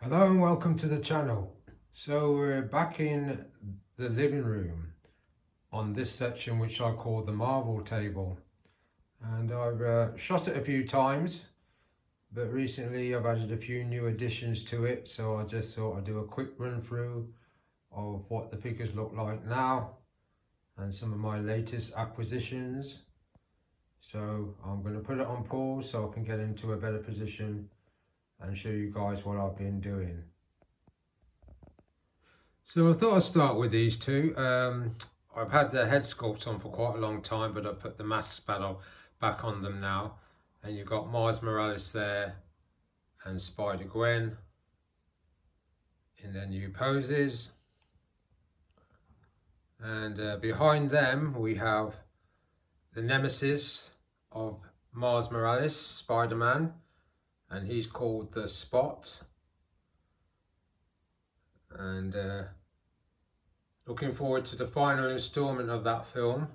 Hello and welcome to the channel. So we're back in the living room on this section which I call the Marvel table, and I've shot it a few times, but recently I've added a few new additions to it, so I just thought I'd do a quick run through of what the figures look like now and some of my latest acquisitions. So I'm going to put it on pause so I can get into a better position and show you guys what I've been doing. So I thought I'd start with these two. I've had the head sculpts on for quite a long time, but I put the mask back on them now. And you've got Miles Morales there and Spider-Gwen in their new poses. And behind them we have the nemesis of Miles Morales, Spider-Man, and he's called the Spot. And looking forward to the final installment of that film.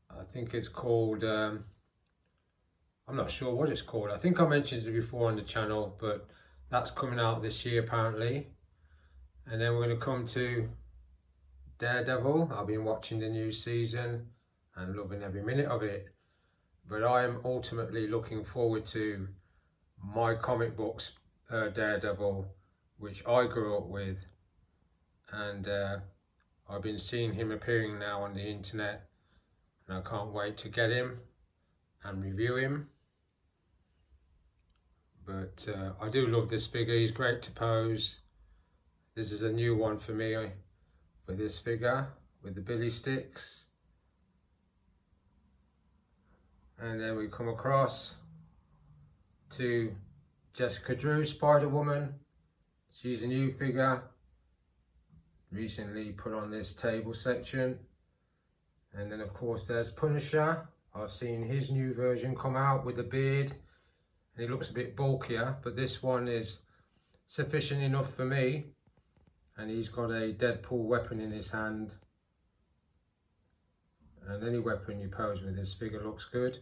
I think it's called, I'm not sure what it's called. I think I mentioned it before on the channel, but that's coming out this year apparently. And then we're going to come to Daredevil. I've been watching the new season and loving every minute of it. But I am ultimately looking forward to my comic books, Daredevil, which I grew up with, and I've been seeing him appearing now on the internet, and I can't wait to get him and review him. But I do love this figure. He's great to pose. This is a new one for me with this figure with the billy sticks. And then we come across to Jessica Drew, Spider-Woman. She's a new figure, recently put on this table section. And then of course there's Punisher. I've seen his new version come out with a beard, and he looks a bit bulkier, but this one is sufficient enough for me. And he's got a Deadpool weapon in his hand. And any weapon you pose with this figure looks good.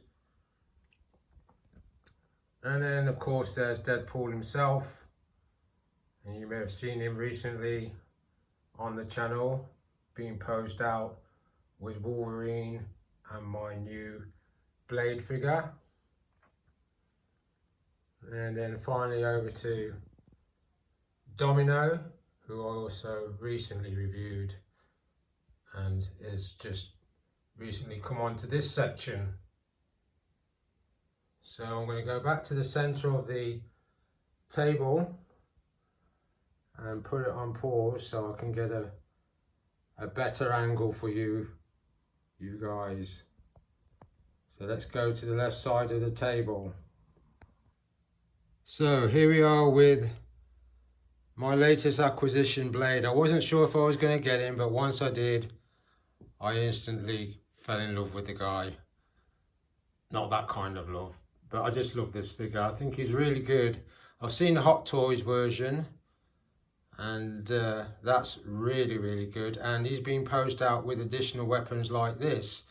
And then of course there's Deadpool himself. And you may have seen him recently on the channel being posed out with Wolverine and my new Blade figure. And then finally over to Domino, who I also recently reviewed and has just recently come onto this section. So I'm going to go back to the center of the table and put it on pause so I can get a better angle for you guys. So let's go to the left side of the table. So here we are with my latest acquisition, Blade. I wasn't sure if I was going to get him, but once I did, I instantly fell in love with the guy. Not that kind of love, but I just love this figure. I think he's really good. I've seen the Hot Toys version, and that's really good, and he's been posed out with additional weapons like this.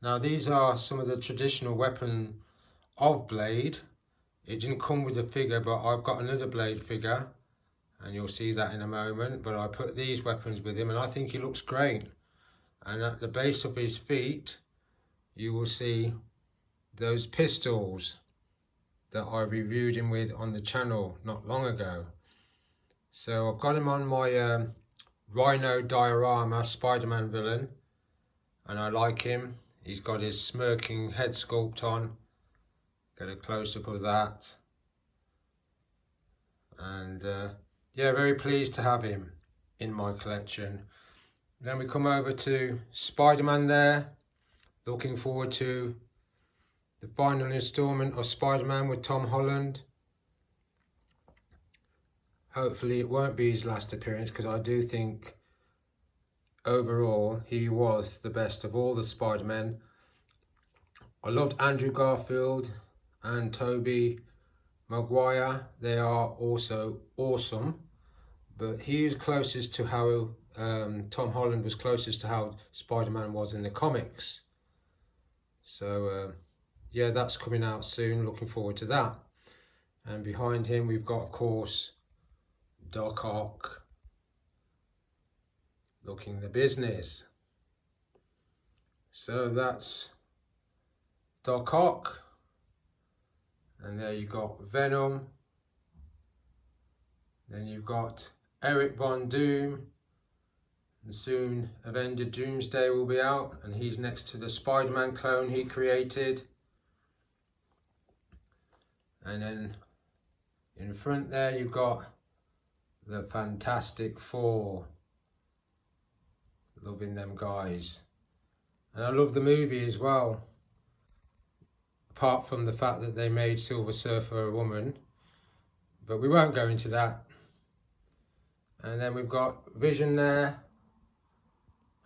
Now these are some of the traditional weapons of Blade. It didn't come with the figure, but I've got another Blade figure and you'll see that in a moment, but I put these weapons with him and I think he looks great. And at the base of his feet you will see those pistols that I reviewed him with on the channel not long ago. So I've got him on my Rhino Diorama Spider-Man villain, and I like him. He's got his smirking head sculpt on. Get a close-up of that. And yeah, very pleased to have him in my collection. Then we come over to Spider-Man there. Looking forward to the final installment of Spider-Man with Tom Holland. Hopefully it won't be his last appearance, because I do think overall he was the best of all the Spider-Men. I loved Andrew Garfield and Tobey Maguire. They are also awesome, but he is closest to how Tom Holland was closest to how Spider-Man was in the comics. So yeah, that's coming out soon. Looking forward to that. And behind him we've got, of course, Doc Ock looking the business. So that's Doc Ock. And there you got Venom. Then you've got Eric Von Doom. And soon Avenger Doomsday will be out, and he's next to the Spider-Man clone he created. And then in front there you've got the Fantastic Four. Loving them guys. And I love the movie as well. Apart from the fact that they made Silver Surfer a woman. But we won't go into that. And then we've got Vision there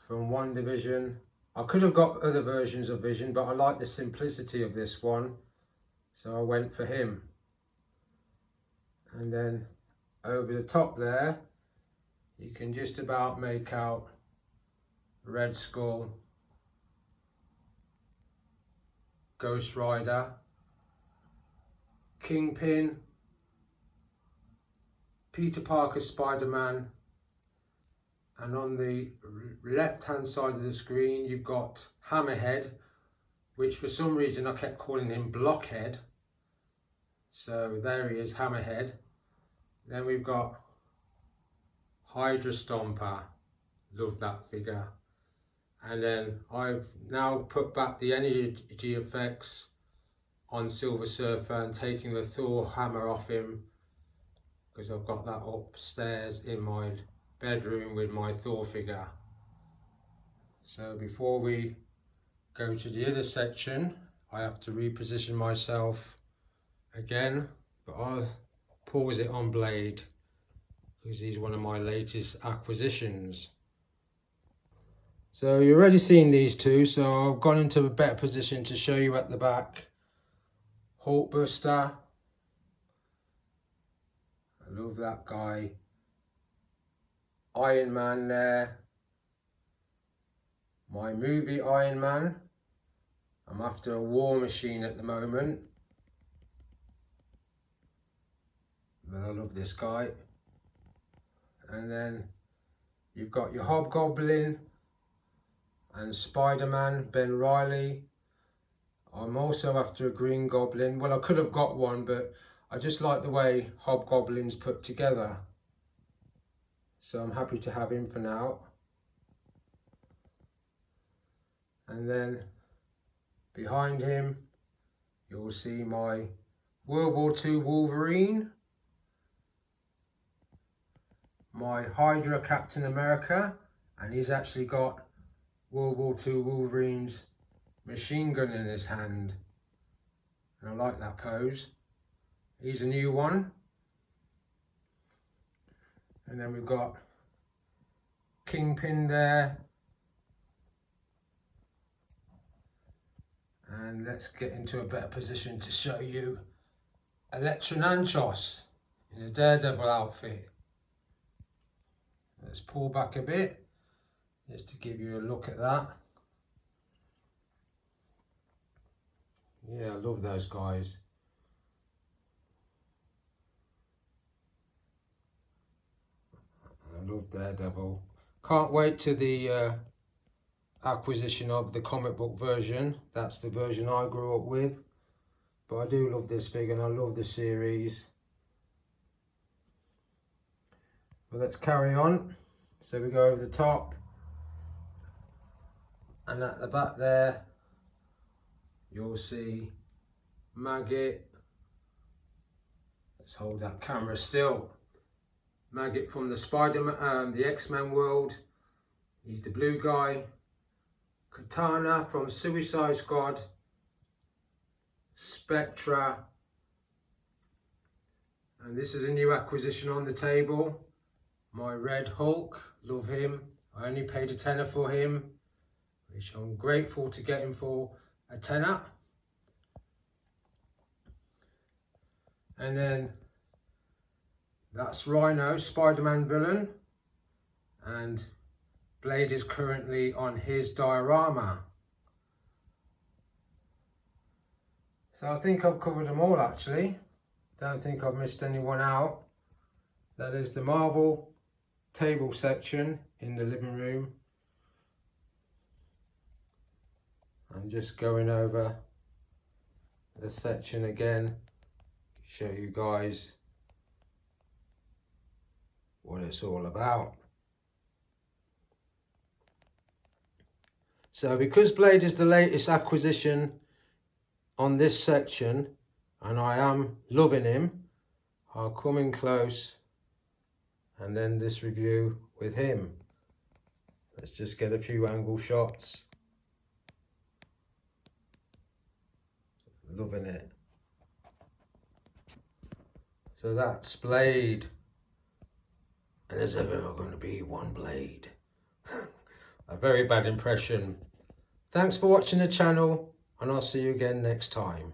from WandaVision. I could have got other versions of Vision, but I like the simplicity of this one, so I went for him. And then over the top there, you can just about make out Red Skull, Ghost Rider, Kingpin, Peter Parker Spider-Man, and on the left hand side of the screen you've got Hammerhead, which for some reason I kept calling him Blockhead, so there he is, Hammerhead. Then we've got Hydra Stomper, love that figure. And then I've now put back the energy effects on Silver Surfer and taking the Thor hammer off him, because I've got that upstairs in my bedroom with my Thor figure. So before we go to the other section, I have to reposition myself again, but I'll pause it on Blade because he's one of my latest acquisitions. So you've already seen these two, so I've gone into a better position to show you at the back. Hulkbuster, I love that guy. Iron Man there, my movie Iron Man. I'm after a War Machine at the moment, but I love this guy. And then you've got your Hobgoblin and Spider-Man, Ben Reilly. I'm also after a Green Goblin. Well, I could have got one, but I just like the way Hobgoblin's put together, so I'm happy to have him for now. And then behind him you'll see my World War II Wolverine, my Hydra Captain America, and he's actually got World War II Wolverine's machine gun in his hand, and I like that pose. He's a new one. And then we've got Kingpin there. And let's get into a better position to show you Elektra Nanchos in a Daredevil outfit. Let's pull back a bit just to give you a look at that. Yeah, I love those guys. I love Daredevil. Can't wait to the acquisition of the comic book version. That's the version I grew up with. But I do love this figure and I love the series. Well, let's carry on. So we go over the top. And at the back there, you'll see Maggot. Let's hold that camera still. Maggot from the Spider-Man, the X-Men world. He's the blue guy. Katana from Suicide Squad. Spectra. And this is a new acquisition on the table. My Red Hulk, love him. I only paid $10 for him, which I'm grateful to get him for $10. And then that's Rhino, Spider-Man villain, and Blade is currently on his diorama. So I think I've covered them all actually. Don't think I've missed anyone out. That is the Marvel table section in the living room. I'm just going over the section again, show you guys what it's all about. So because Blade is the latest acquisition on this section and I am loving him, I'll come in close and end this review with him. Let's just get a few angle shots. Loving it. So that's Blade. And there's ever going to be one Blade. A very bad impression. Thanks for watching the channel, and I'll see you again next time.